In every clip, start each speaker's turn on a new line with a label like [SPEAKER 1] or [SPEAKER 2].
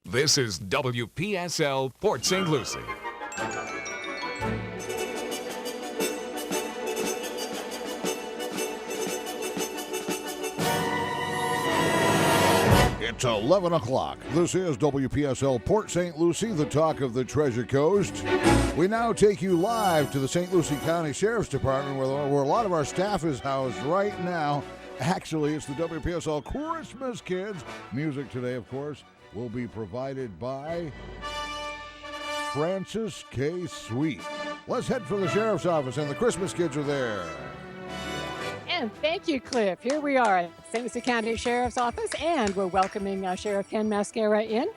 [SPEAKER 1] This is WPSL Port St. Lucie.
[SPEAKER 2] It's 11 o'clock. This is WPSL Port St. Lucie, the talk of the Treasure Coast. We now take you live to the St. Lucie County Sheriff's Department where a lot of our staff is housed right now. Actually, it's the WPSL Christmas Kids. Music today, of course, will be provided by Francis K. Sweet. Let's head for the Sheriff's Office, and the Christmas Kids are there.
[SPEAKER 3] And thank you, Cliff. Here we are at St. Lucie County Sheriff's Office, and we're welcoming Sheriff Ken Mascara in.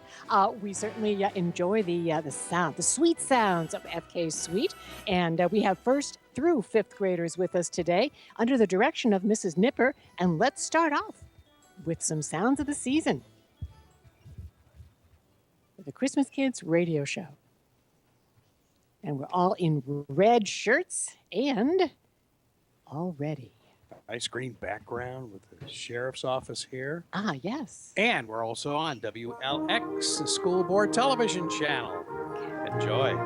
[SPEAKER 3] We certainly enjoy the sweet sounds of FK Sweet, and we have first through fifth graders with us today under the direction of Mrs. Nipper. And let's start off with some sounds of the season. The Christmas Kids radio show. And we're all in red shirts and all ready.
[SPEAKER 4] Nice green background with the sheriff's office here.
[SPEAKER 3] Ah, yes.
[SPEAKER 4] And we're also on WLX, the school board television channel. Enjoy.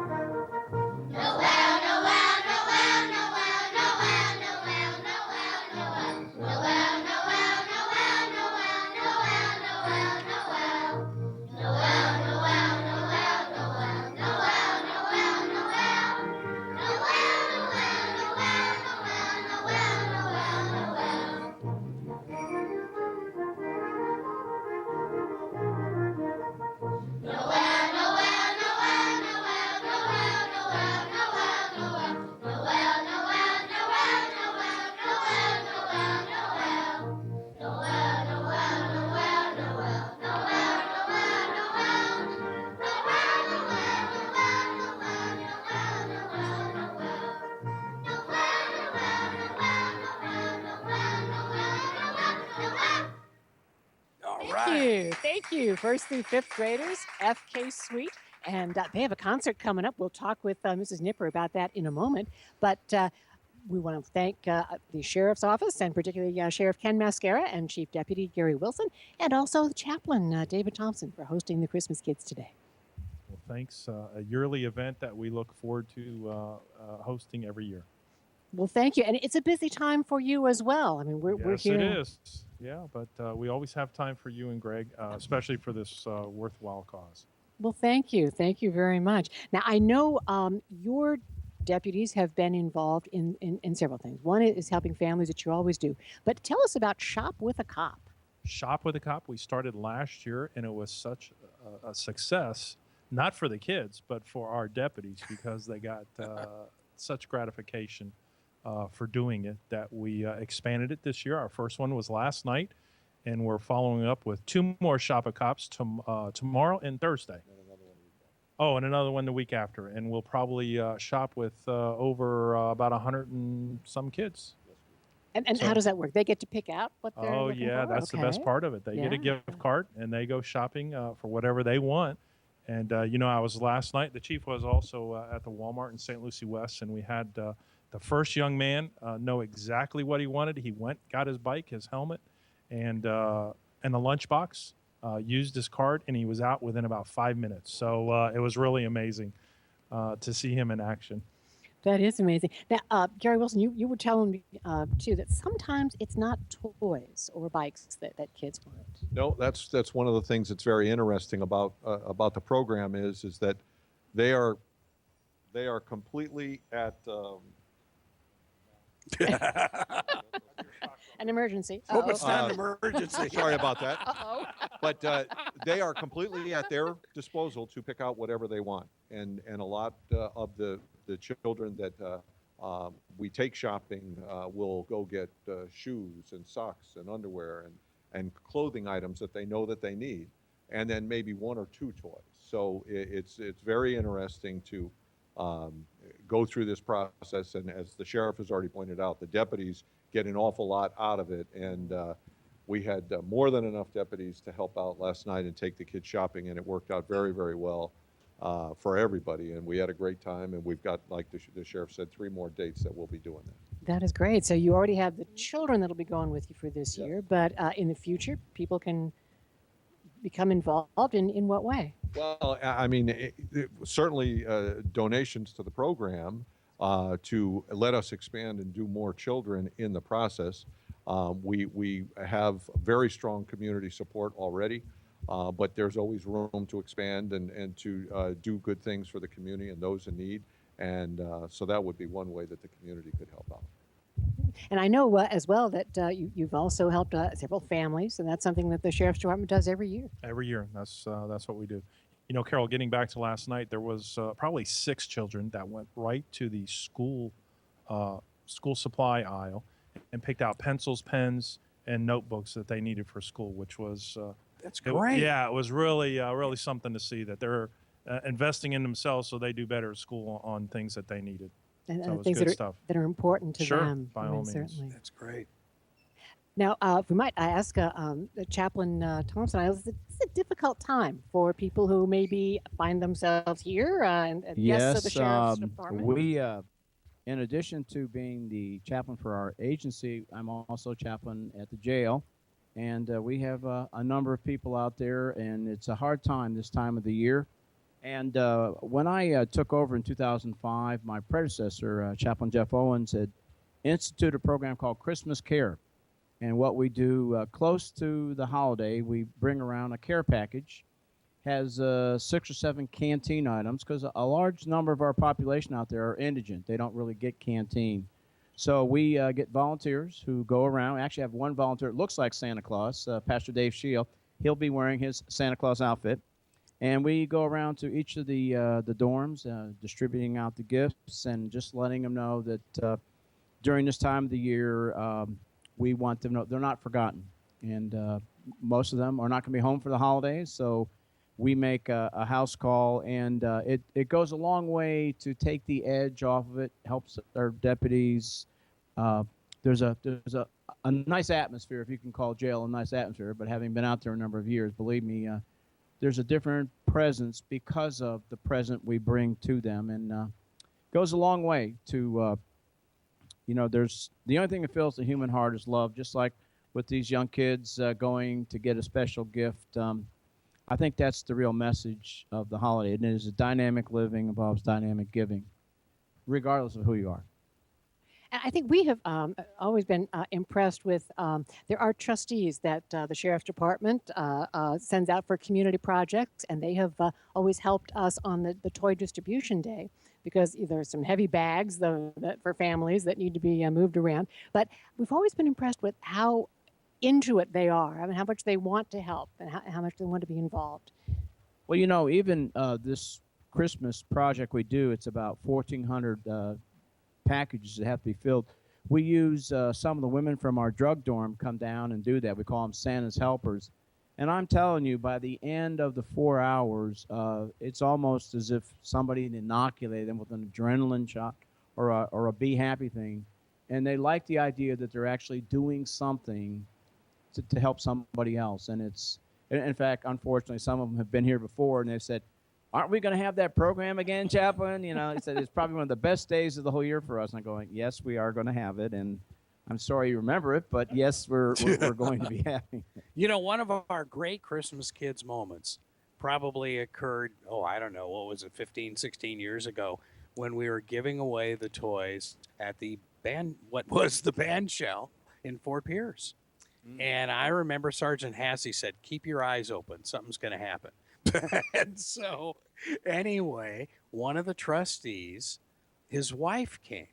[SPEAKER 3] Thank you. First through fifth graders, FK Sweet. And they have a concert coming up. We'll talk with Mrs. Nipper about that in a moment. But we want to thank the Sheriff's Office, and particularly Sheriff Ken Mascara and Chief Deputy Gary Wilson, and also the Chaplain, David Thompson, for hosting the Christmas Kids today.
[SPEAKER 5] Well, thanks. A yearly event that we look forward to hosting every year.
[SPEAKER 3] Well, thank you. And it's a busy time for you as well. I mean, we're here.
[SPEAKER 5] Yes, it is. Yeah, but we always have time for you and Greg, especially for this worthwhile cause.
[SPEAKER 3] Well, thank you. Thank you very much. Now, I know your deputies have been involved in several things. One is helping families, that you always do. But tell us about Shop with a Cop.
[SPEAKER 5] Shop with a Cop, we started last year, and it was such a success, not for the kids, but for our deputies, because they got such gratification for doing it, that we expanded it this year. Our first one was last night, and we're following up with two more Shop a Cops tomorrow and Thursday. And another one the week after. And we'll probably shop with over about 100 and some kids.
[SPEAKER 3] And so, how does that work? They get to pick out what they're looking for?
[SPEAKER 5] That's the best part of it. They get a gift card, and they go shopping for whatever they want. And, I was last night, the chief was also at the Walmart in St. Lucie West, and we had the first young man know exactly what he wanted. He went, got his bike, his helmet, and the lunchbox, used his card, and he was out within about 5 minutes. So it was really amazing to see him in action.
[SPEAKER 3] That is amazing. Now, Gary Wilson, you were telling me, too, that sometimes it's not toys or bikes that kids want.
[SPEAKER 6] No, that's one of the things that's very interesting about the program is that they are completely at
[SPEAKER 3] an emergency.
[SPEAKER 4] Hope it's not an emergency.
[SPEAKER 6] Sorry about that.
[SPEAKER 3] Uh-oh.
[SPEAKER 6] But they are completely at their disposal to pick out whatever they want. And a lot of the children that we take shopping will go get shoes and socks and underwear and clothing items that they know that they need, and then maybe one or two toys. So it's very interesting to go through this process, and as the sheriff has already pointed out, the deputies get an awful lot out of it, and we had more than enough deputies to help out last night and take the kids shopping, and it worked out very, very well for everybody, and we had a great time, and we've got, like the sheriff said, 3 more dates that we'll be doing that.
[SPEAKER 3] That is great. So you already have the children that'll be going with you for this year, but in the future, people can become involved in what way?
[SPEAKER 6] Well, I mean, certainly donations to the program to let us expand and do more children in the process. We have very strong community support already, but there's always room to expand and to do good things for the community and those in need. And so that would be one way that the community could help out.
[SPEAKER 3] And I know as well that you've also helped several families, and that's something that the Sheriff's Department does every year.
[SPEAKER 5] Every year, that's what we do. You know, Carol, getting back to last night, there was probably 6 children that went right to the school supply aisle and picked out pencils, pens, and notebooks that they needed for school, which was
[SPEAKER 4] That's great.
[SPEAKER 5] it was really really something to see that they're investing in themselves so they do better at school on things that they needed.
[SPEAKER 3] And
[SPEAKER 5] So it was
[SPEAKER 3] things
[SPEAKER 5] good
[SPEAKER 3] that are,
[SPEAKER 5] stuff.
[SPEAKER 3] that are important to
[SPEAKER 5] Sure,
[SPEAKER 3] them.
[SPEAKER 5] by
[SPEAKER 3] I
[SPEAKER 5] all
[SPEAKER 3] mean,
[SPEAKER 5] means.
[SPEAKER 3] certainly.
[SPEAKER 4] That's great.
[SPEAKER 3] Now, if we might, I ask Chaplain Thompson, it's a difficult time for people who maybe find themselves here and guests of the Sheriff's Department.
[SPEAKER 7] We, in addition to being the chaplain for our agency, I'm also chaplain at the jail. And we have a number of people out there, and it's a hard time this time of the year. And when I took over in 2005, my predecessor, Chaplain Jeff Owens, had instituted a program called Christmas Care. And what we do close to the holiday, we bring around a care package, has 6 or 7 canteen items, because a large number of our population out there are indigent. They don't really get canteen. So we get volunteers who go around. We actually have one volunteer that looks like Santa Claus, Pastor Dave Shield. He'll be wearing his Santa Claus outfit. And we go around to each of the dorms, distributing out the gifts and just letting them know that during this time of the year, we want them to know they're not forgotten. And most of them are not going to be home for the holidays, so we make a house call, and it goes a long way to take the edge off of it, helps our deputies. There's a nice atmosphere, if you can call jail a nice atmosphere, but having been out there a number of years, believe me, there's a different presence because of the present we bring to them, and goes a long way to there's the only thing that fills the human heart is love, just like with these young kids going to get a special gift. I think that's the real message of the holiday. And it is a dynamic living involves dynamic giving, regardless of who you are.
[SPEAKER 3] And I think we have always been impressed with, there are trustees that the Sheriff's Department sends out for community projects, and they have always helped us on the toy distribution day, because there's some heavy bags for families that need to be moved around. But we've always been impressed with how into it they are, I mean, how much they want to help and how much they want to be involved.
[SPEAKER 7] Well, even this Christmas project we do, it's about 1,400 packages that have to be filled. We use some of the women from our drug dorm come down and do that. We call them Santa's helpers. And I'm telling you, by the end of the 4 hours, it's almost as if somebody inoculated them with an adrenaline shot or a be happy thing. And they like the idea that they're actually doing something to help somebody else. And it's, in fact, unfortunately, some of them have been here before, and they've said, aren't we going to have that program again, Chaplain? He said, it's probably one of the best days of the whole year for us. And I'm going, yes, we are going to have it. And I'm sorry you remember it, but yes, we're going to be having it.
[SPEAKER 4] One of our great Christmas Kids moments probably occurred, I don't know, what was it, 15, 16 years ago, when we were giving away the toys at the what was the band shell in Fort Pierce. And I remember Sergeant Hassey said, keep your eyes open. Something's going to happen. And so anyway, one of the trustees, his wife came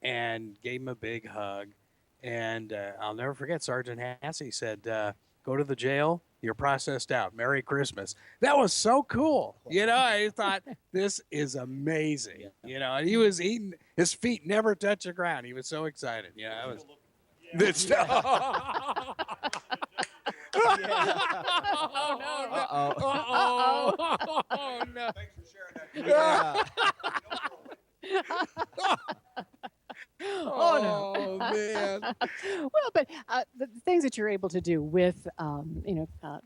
[SPEAKER 4] and gave him a big hug. And I'll never forget, Sergeant Hassey said, go to the jail. You're processed out. Merry Christmas. That was so cool. I thought, this is amazing. And he was eating, his feet never touched the ground. He was so excited. I was. This. Oh, no.
[SPEAKER 7] Thanks for sharing that.
[SPEAKER 3] Oh, no.
[SPEAKER 4] Man.
[SPEAKER 3] Well, but the things that you're able to do with,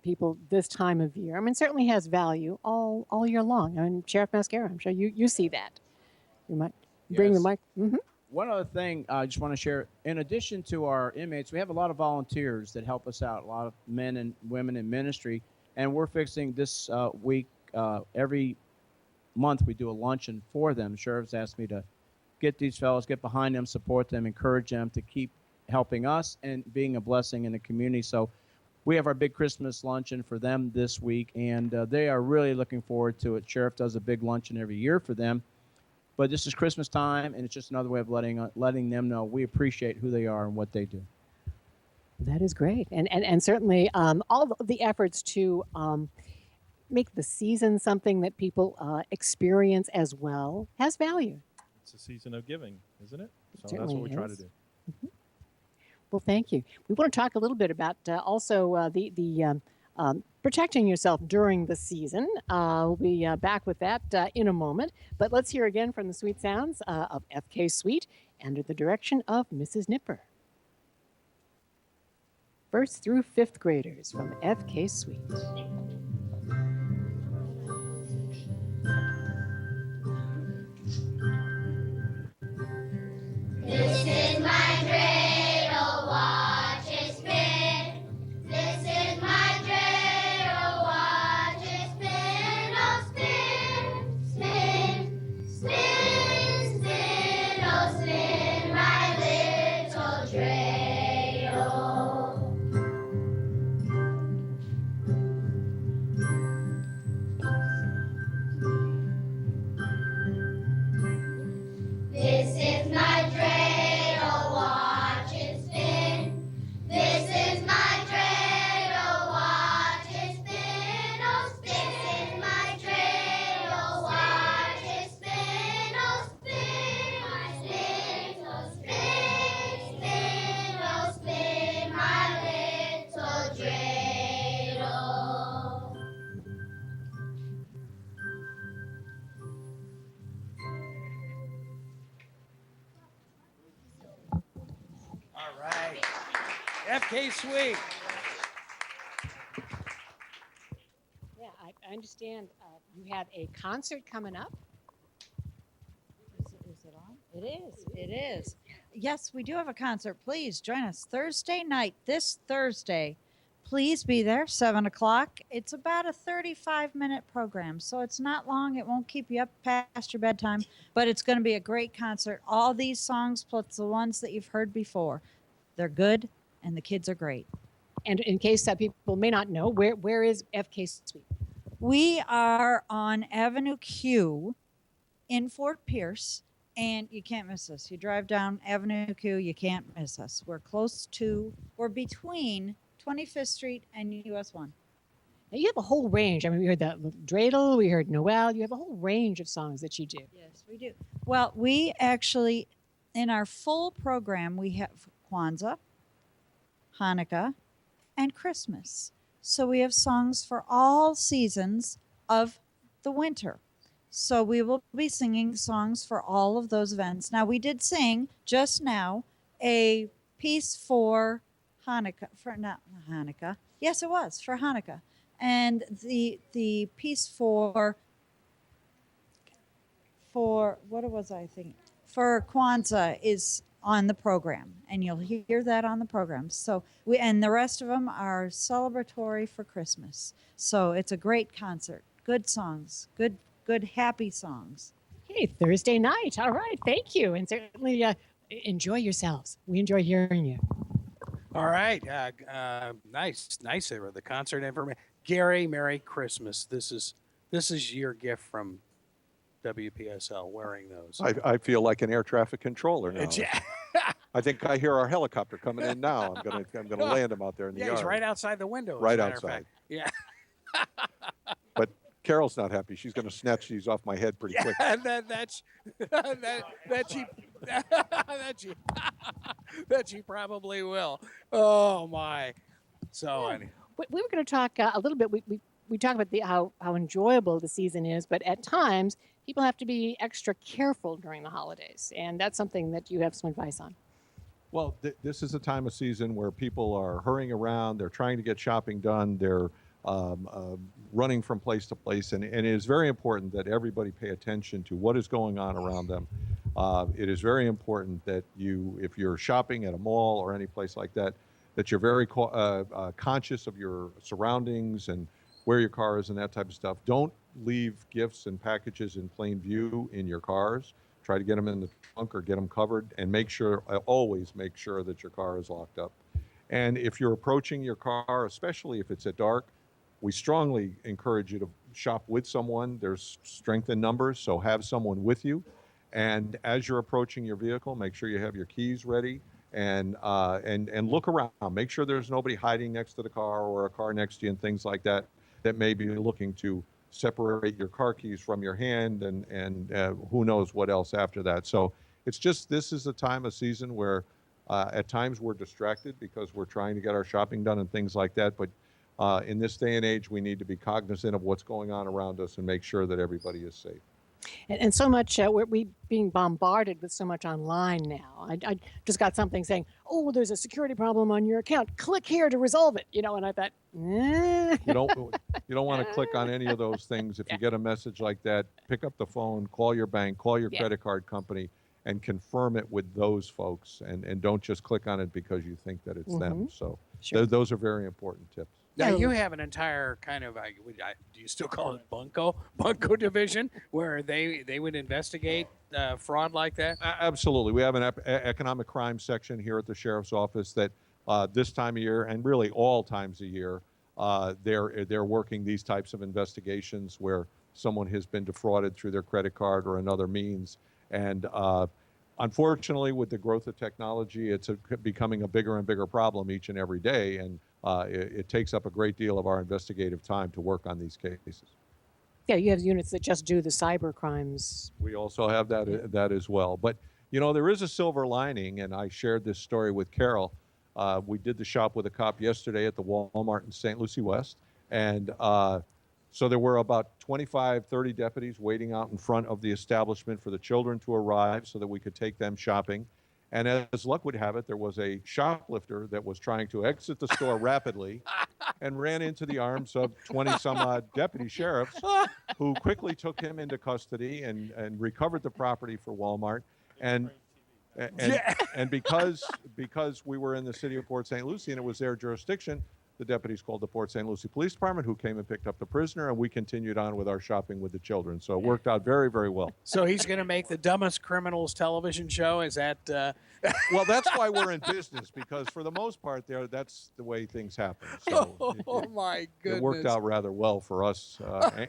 [SPEAKER 3] people this time of year, I mean, certainly has value all year long. I mean, Sheriff Mascara, I'm sure you see that. You might bring the mic. Mm-hmm.
[SPEAKER 7] One other thing I just want to share, in addition to our inmates, we have a lot of volunteers that help us out, a lot of men and women in ministry. And we're fixing this week, every month we do a luncheon for them. Sheriff's asked me to get these fellows, get behind them, support them, encourage them to keep helping us and being a blessing in the community. So we have our big Christmas luncheon for them this week, and they are really looking forward to it. Sheriff does a big luncheon every year for them. But this is Christmas time, and it's just another way of letting them know we appreciate who they are and what they do.
[SPEAKER 3] That is great. And certainly all of the efforts to make the season something that people experience as well has value.
[SPEAKER 5] It's a season of giving, isn't it? So
[SPEAKER 3] Certainly
[SPEAKER 5] that's what we try to
[SPEAKER 3] is.
[SPEAKER 5] do.
[SPEAKER 3] Well, thank you. We want to talk a little bit about also the protecting yourself during the season. We'll be back with that in a moment. But let's hear again from the sweet sounds of FK Suite under the direction of Mrs. Nipper. First through fifth graders from FK Suite.
[SPEAKER 8] This is my dreidel, watch it spin. This is my dreidel, watch it spin. Oh, spin, spin, spin, spin. Oh, spin my little dreidel. This is my dreidel, watch it spin. This is my dreidel, watch it spin. Oh, spin. This is my dreidel, watch it spin. Oh, spin, spin, oh, spin, spin, oh, spin my little dreidel.
[SPEAKER 4] All right. FK Suite.
[SPEAKER 3] Yeah, I understand you have a concert coming up.
[SPEAKER 9] Is it on? It is. It is. Yes, we do have a concert. Please join us Thursday night, this Thursday. Please be there, 7 o'clock. It's about a 35-minute program, so it's not long. It won't keep you up past your bedtime, but it's going to be a great concert. All these songs, plus the ones that you've heard before, they're good, and the kids are great.
[SPEAKER 3] And in case people may not know, where is FK Suite?
[SPEAKER 9] We are on Avenue Q in Fort Pierce, and you can't miss us. You drive down Avenue Q, you can't miss us. We're between 25th Street and US 1.
[SPEAKER 3] Now you have a whole range. I mean, we heard that dreidel, we heard Noel. You have a whole range of songs that you do.
[SPEAKER 9] Yes, we do. Well, we actually, in our full program, we have Kwanzaa, Hanukkah, and Christmas. So we have songs for all seasons of the winter. So we will be singing songs for all of those events. Now, we did sing just now a piece for Hanukkah, not Hanukkah. Yes, it was for Hanukkah. And the piece for what was I thinking? For Kwanzaa is on the program, and you'll hear that on the program. So and the rest of them are celebratory for Christmas. So it's a great concert. Good songs, good happy songs.
[SPEAKER 3] Hey, Thursday night. All right, thank you, and certainly enjoy yourselves. We enjoy hearing you.
[SPEAKER 4] All right. Nice there with the concert information. Gary, Merry Christmas. This is your gift from WPSL, wearing those.
[SPEAKER 6] I feel like an air traffic controller now.
[SPEAKER 4] Yeah.
[SPEAKER 6] I think I hear our helicopter coming in now. I'm gonna land him out there in the yard.
[SPEAKER 4] He's right outside the window.
[SPEAKER 6] Right
[SPEAKER 4] as a matter of
[SPEAKER 6] outside.
[SPEAKER 4] fact. Yeah.
[SPEAKER 6] But Carol's not happy. She's gonna snatch these off my head pretty quick.
[SPEAKER 4] That she probably will. Oh my. So
[SPEAKER 3] Yeah. We were going to talk a little bit. We talk about how enjoyable the season is, but at times people have to be extra careful during the holidays, and that's something that you have some advice on.
[SPEAKER 6] Well, this is a time of season where people are hurrying around. They're trying to get shopping done. They're running from place to place, and it is very important that everybody pay attention to what is going on around them. It is very important that if you're shopping at a mall or any place like that, that you're very conscious of your surroundings and where your car is and that type of stuff. Don't leave gifts and packages in plain view in your cars. Try to get them in the trunk or get them covered, and always make sure that your car is locked up. And if you're approaching your car, especially if it's at dark, we strongly encourage you to shop with someone. There's strength in numbers, so have someone with you. And as you're approaching your vehicle, make sure you have your keys ready, and look around. Make sure there's nobody hiding next to the car or a car next to you and things like that may be looking to separate your car keys from your hand, and who knows what else after that. So this is a time of season where at times we're distracted because we're trying to get our shopping done and things like that. But in this day and age, we need to be cognizant of what's going on around us and make sure that everybody is safe.
[SPEAKER 3] And so much, we're being bombarded with so much online now. I just got something saying, oh, there's a security problem on your account. Click here to resolve it. And I thought,
[SPEAKER 6] You don't want to click on any of those things. If you get a message like that, pick up the phone, call your bank, call your credit card company, and confirm it with those folks. And don't just click on it because you think that it's them. So those are very important tips.
[SPEAKER 4] Now, you have an entire kind of, do you still call it bunco division, where they would investigate fraud like that?
[SPEAKER 6] Absolutely. We have an economic crime section here at the sheriff's office that this time of year, and really all times of year, they're working these types of investigations where someone has been defrauded through their credit card or another means. And unfortunately, with the growth of technology, it's becoming a bigger and bigger problem each and every day. And it takes up a great deal of our investigative time to work on these cases.
[SPEAKER 3] Yeah, you have units that just do the cyber crimes.
[SPEAKER 6] We also have that as well. But, there is a silver lining, and I shared this story with Carol. We did the Shop with a Cop yesterday at the Walmart in St. Lucie West. And so there were about 25, 30 deputies waiting out in front of the establishment for the children to arrive so that we could take them shopping. And as luck would have it, there was a shoplifter that was trying to exit the store rapidly and ran into the arms of 20-some-odd deputy sheriffs, who quickly took him into custody and recovered the property for Walmart. And because we were in the city of Port St. Lucie and it was their jurisdiction, the deputies called the Port St. Lucie Police Department, who came and picked up the prisoner, and we continued on with our shopping with the children. So it worked out very, very well.
[SPEAKER 4] So he's going to make the Dumbest Criminals television show? Is that...
[SPEAKER 6] Well, that's why we're in business, because for the most part that's the way things happen. So
[SPEAKER 4] my goodness.
[SPEAKER 6] It worked out rather well for us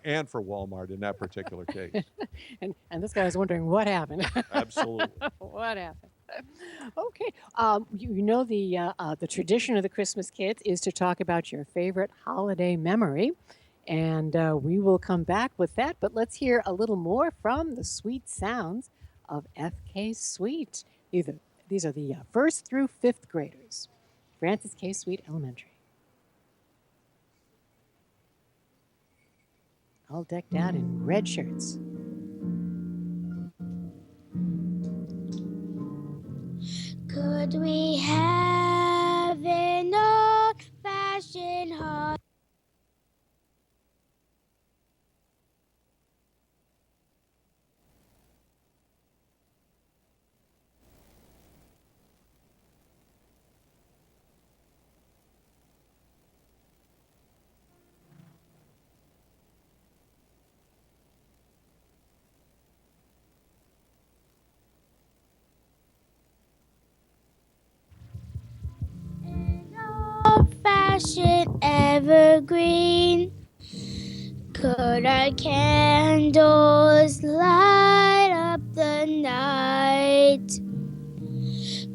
[SPEAKER 6] and for Walmart in that particular case.
[SPEAKER 3] and this guy was wondering what happened.
[SPEAKER 6] Absolutely.
[SPEAKER 3] What happened? Okay. The tradition of the Christmas Kids is to talk about your favorite holiday memory. And we will come back with that. But let's hear a little more from the sweet sounds of FK Sweet. These are the first through fifth graders. Francis K. Sweet Elementary. All decked out in red shirts.
[SPEAKER 8] Could we have an old-fashioned holiday? Old-fashioned evergreen. Could our candles light up the night?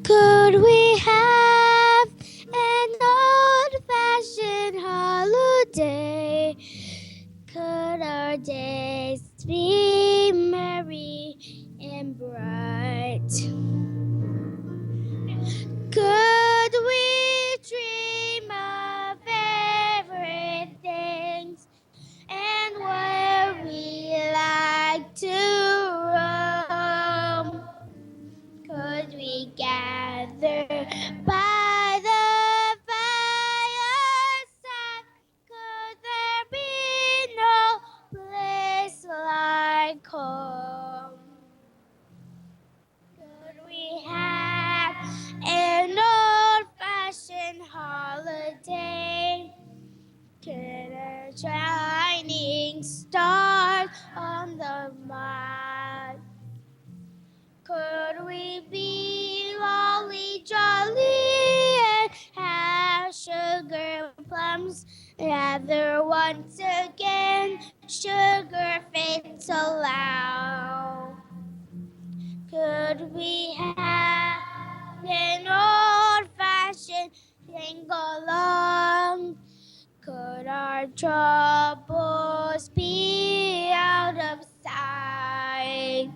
[SPEAKER 8] Could we have an old-fashioned holiday? Could our days be merry and bright? Could we dream of everything and where we like to roam? Could we gather by the fireside? Could there be no place like gather once again, sugar fades allow. Could we have an old-fashioned sing-along? Could our troubles be out of sight?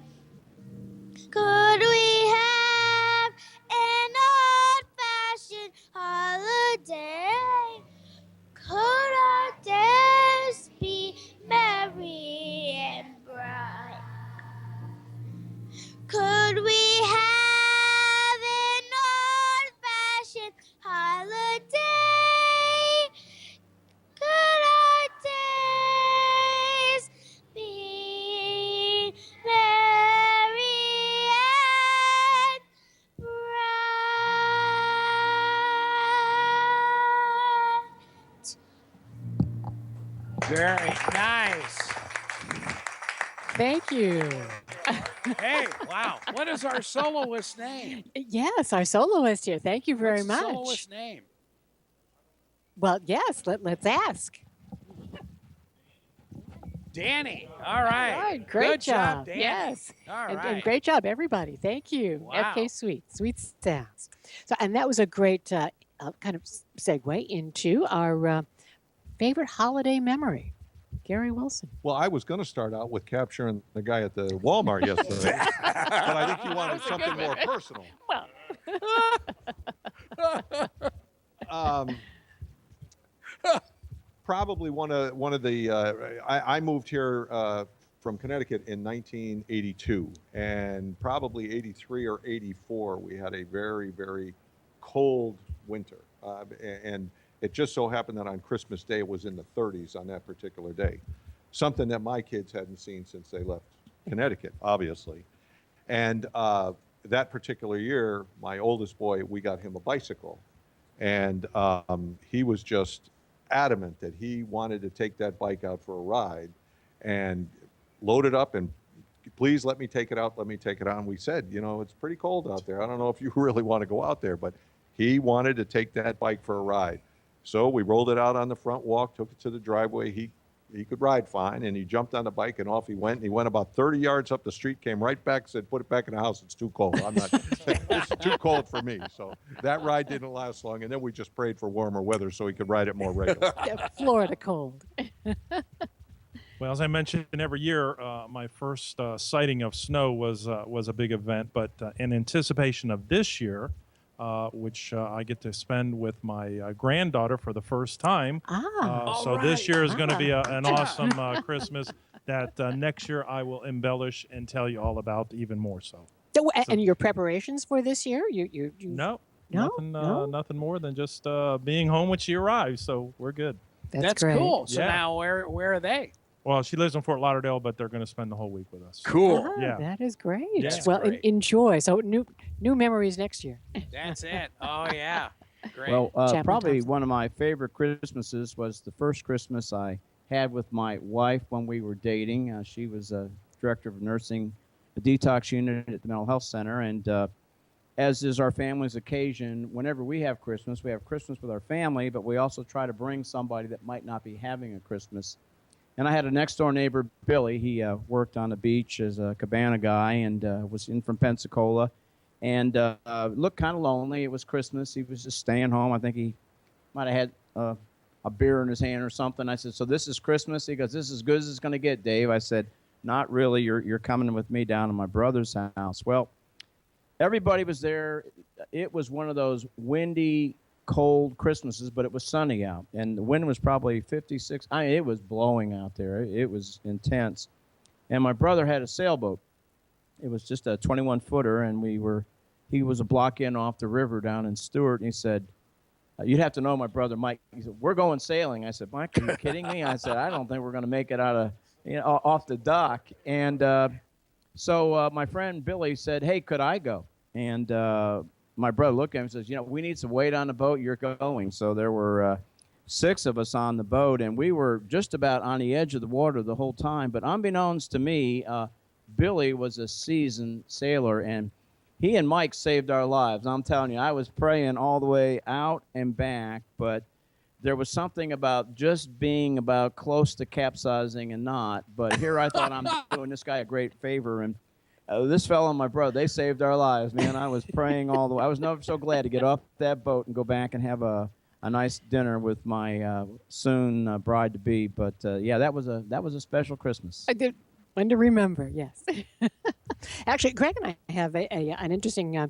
[SPEAKER 8] Could we have an old-fashioned holiday? Could our days be merry and bright? Could we have an old-fashioned holiday? Could our days be merry and bright?
[SPEAKER 4] Very nice.
[SPEAKER 3] Thank you.
[SPEAKER 4] Hey, wow. What is our soloist's name?
[SPEAKER 3] Yes, our soloist here. Thank you very
[SPEAKER 4] What's the
[SPEAKER 3] much.
[SPEAKER 4] soloist's name?
[SPEAKER 3] Well, yes, let's ask.
[SPEAKER 4] Danny. All right.
[SPEAKER 3] All right, great
[SPEAKER 4] Good job, Danny.
[SPEAKER 3] Yes.
[SPEAKER 4] All right.
[SPEAKER 3] And great job, everybody. Thank you.
[SPEAKER 4] Wow.
[SPEAKER 3] FK Sweet Sounds. So, and that was a great kind of segue into our favorite holiday memory. Gary Wilson.
[SPEAKER 6] Well, I was going to start out with capturing the guy at the Walmart yesterday, but I think you wanted something more personal.
[SPEAKER 3] Well,
[SPEAKER 6] Probably one of the I moved here from Connecticut in 1982, and probably 83 or 84 we had a very, very cold winter, and it just so happened that on Christmas Day it was in the 30s on that particular day, something that my kids hadn't seen since they left Connecticut, obviously. And that particular year, my oldest boy, we got him a bicycle, and he was just adamant that he wanted to take that bike out for a ride and load it up and please let me take it out, let me take it out. And we said, you know, it's pretty cold out there. I don't know if you really want to go out there, but he wanted to take that bike for a ride. So we rolled it out on the front walk, took it to the driveway. He could ride fine, and he jumped on the bike, and off he went. And he went about 30 yards up the street, came right back, said, put it back in the house. It's too cold. I'm not, it's too cold for me. So that ride didn't last long, and then we just prayed for warmer weather so he could ride it more regularly.
[SPEAKER 3] yeah, Florida cold.
[SPEAKER 5] Well, as I mentioned, every year, my first sighting of snow was a big event. But in anticipation of this year, which I get to spend with my granddaughter for the first time. So this year is going to be an awesome Christmas that next year I will embellish and tell you all about even more so.
[SPEAKER 3] So, and your preparations for this year?
[SPEAKER 5] No,
[SPEAKER 3] No?
[SPEAKER 5] nothing more than just being home when she arrives. So we're good.
[SPEAKER 3] That's
[SPEAKER 4] great.
[SPEAKER 3] great.
[SPEAKER 4] Cool. So
[SPEAKER 5] Yeah.
[SPEAKER 4] now where are they?
[SPEAKER 5] Well, she lives in Fort Lauderdale, but they're going to spend the whole week with us.
[SPEAKER 4] Cool.
[SPEAKER 5] Yeah.
[SPEAKER 3] That is great.
[SPEAKER 4] That's
[SPEAKER 3] well,
[SPEAKER 4] great.
[SPEAKER 3] enjoy. So new memories next year.
[SPEAKER 4] That's it. Oh, yeah. Great.
[SPEAKER 7] Well,
[SPEAKER 3] Chaplain
[SPEAKER 7] probably
[SPEAKER 3] Thompson.
[SPEAKER 7] one of my favorite Christmases was the first Christmas I had with my wife when we were dating. She was a director of nursing, a detox unit at the mental health center, and as is our family's occasion, whenever we have Christmas with our family, but we also try to bring somebody that might not be having a Christmas. And I had a next-door neighbor, Billy. He worked on the beach as a cabana guy and was in from Pensacola. And looked kind of lonely. It was Christmas. He was just staying home. I think he might have had a beer in his hand or something. I said, so this is Christmas? He goes, this is as good as it's going to get, Dave. I said, not really. You're coming with me down to my brother's house. Well, everybody was there. It was one of those windy, cold Christmases, but it was sunny out, and the wind was probably 56. It was blowing out there. It was intense. And my brother had a sailboat. It was just a 21-footer, and he was a block in off the river down in Stewart, and he said, you'd have to know my brother Mike. He said, we're going sailing. I said, Mike, are you kidding me? I said, I don't think we're going to make it out of, off the dock. And so my friend Billy said, hey, could I go? And my brother looked at him and says, we need some weight on the boat. You're going. So there were 6 of us on the boat, and we were just about on the edge of the water the whole time. But unbeknownst to me, Billy was a seasoned sailor, and he and Mike saved our lives. I'm telling you, I was praying all the way out and back, but there was something about just being about close to capsizing and not. But here I thought I'm doing this guy a great favor, and this fellow and my brother, they saved our lives, man. I was praying all the way. I was never so glad to get off that boat and go back and have a nice dinner with my soon bride-to-be. But yeah, that was a special Christmas.
[SPEAKER 3] I did. One to remember, yes. Actually, Greg and I have an interesting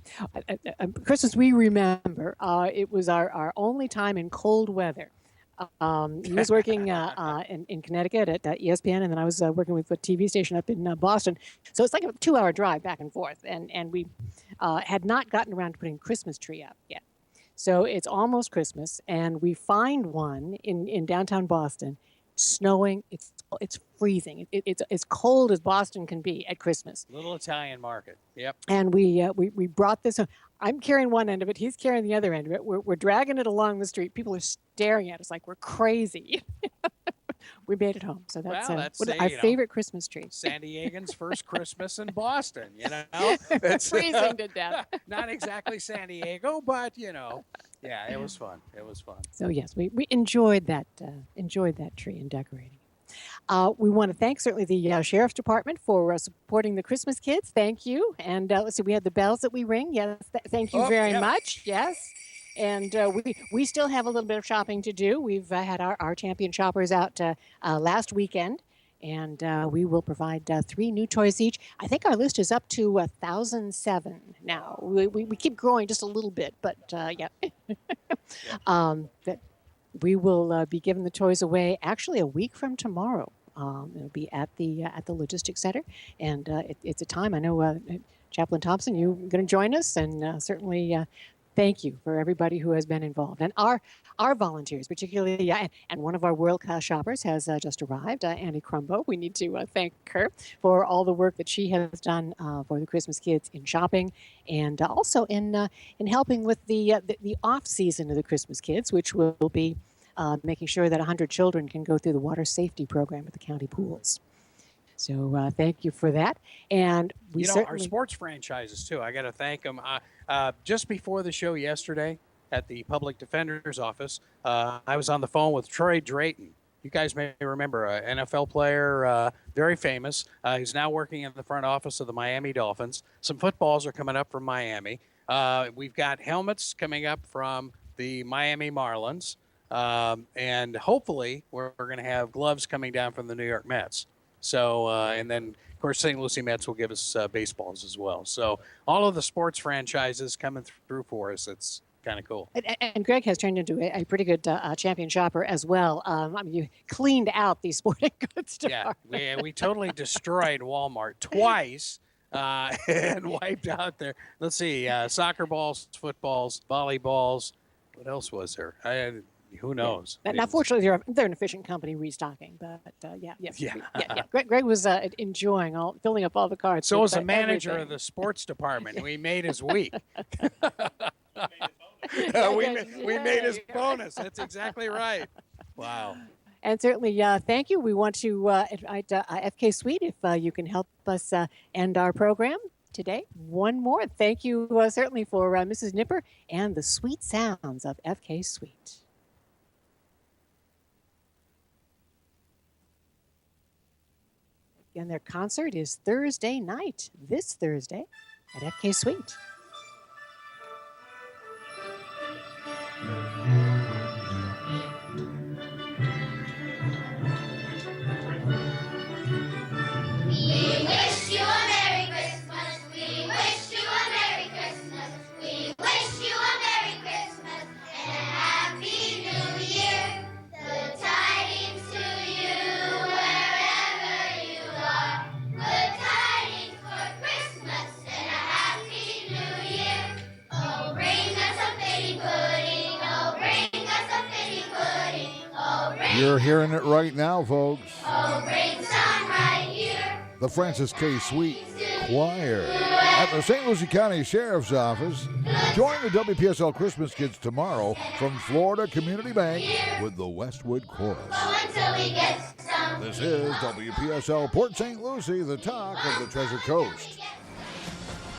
[SPEAKER 3] Christmas we remember. It was our only time in cold weather. He was working in Connecticut at ESPN, and then I was working with a TV station up in Boston. So it's like a 2-hour drive back and forth, and we had not gotten around to putting Christmas tree up yet. So it's almost Christmas, and we find one in downtown Boston, snowing. It's freezing. It's as cold as Boston can be at Christmas.
[SPEAKER 4] Little Italian market. Yep.
[SPEAKER 3] And we brought this. I'm carrying one end of it. He's carrying the other end of it. We're dragging it along the street. People are staring at us like we're crazy. We made it home. So that's our favorite Christmas tree.
[SPEAKER 4] San Diegans' first Christmas in Boston, you know? It's
[SPEAKER 3] freezing to death.
[SPEAKER 4] Not exactly San Diego, but, you know, yeah, it was fun. It was fun.
[SPEAKER 3] So, yes, we enjoyed that tree and decorating. We want to thank certainly the Sheriff's Department for supporting the Christmas kids. Thank you. And let's see, we had the bells that we ring. Yes, thank you very much. Yes. And we still have a little bit of shopping to do. We've had our champion shoppers out last weekend, and we will provide 3 new toys each. I think our list is up to 1,007 now. We keep growing just a little bit, but yeah. That we will be giving the toys away actually a week from tomorrow. It'll be at the Logistics Center, and it's a time. I know Chaplain Thompson, you're going to join us, and certainly. Thank you for everybody who has been involved. And our volunteers, particularly, and one of our world-class shoppers has just arrived, Annie Crumbo. We need to thank her for all the work that she has done for the Christmas kids in shopping, and also in helping with the off-season of the Christmas kids, which will be making sure that 100 children can go through the water safety program at the county pools. So thank you for that. And we
[SPEAKER 4] our sports franchises, too. I got to thank them. Just before the show yesterday at the Public Defender's Office, I was on the phone with Troy Drayton. You guys may remember, an NFL player, very famous. He's now working in the front office of the Miami Dolphins. Some footballs are coming up from Miami. We've got helmets coming up from the Miami Marlins. And hopefully we're going to have gloves coming down from the New York Mets. So, and then, of course, St. Lucie Mets will give us baseballs as well. So all of the sports franchises coming through for us. It's kind of cool.
[SPEAKER 3] And Greg has turned into a pretty good champion shopper as well. I mean, you cleaned out the sporting goods department.
[SPEAKER 4] Yeah, we totally destroyed Walmart twice and wiped out their, let's see, soccer balls, footballs, volleyballs. What else was there? Who knows?
[SPEAKER 3] Yeah. Now, fortunately, they're an efficient company restocking, but yeah. Greg was enjoying filling up all the cards.
[SPEAKER 4] So, as the manager of the sports department, we made his week. We made his bonus. That's exactly right. Wow.
[SPEAKER 3] And certainly, thank you. We want to invite FK Suite if you can help us end our program today. One more. Thank you certainly for Mrs. Nipper and the sweet sounds of FK Suite. And their concert is Thursday night, this Thursday, at FK Suite.
[SPEAKER 8] We wish you a Merry Christmas. We wish you a Merry Christmas. We wish you a Merry Christmas and a Happy New Year. Good tidings to you wherever you are. Good tidings for Christmas and a Happy New Year. Oh, bring us a fitty pudding. Oh, bring us a fitty pudding. Oh, bring.
[SPEAKER 2] You're hearing it right now, folks.
[SPEAKER 8] Oh, bring some right here.
[SPEAKER 2] The Francis K. Sweet Choir at the St. Lucie County Sheriff's Office. Join the WPSL Christmas Kids tomorrow from Florida Community Bank with the Westwood Chorus.
[SPEAKER 8] Until we get some.
[SPEAKER 2] This is WPSL Port St. Lucie, the talk of the Treasure Coast.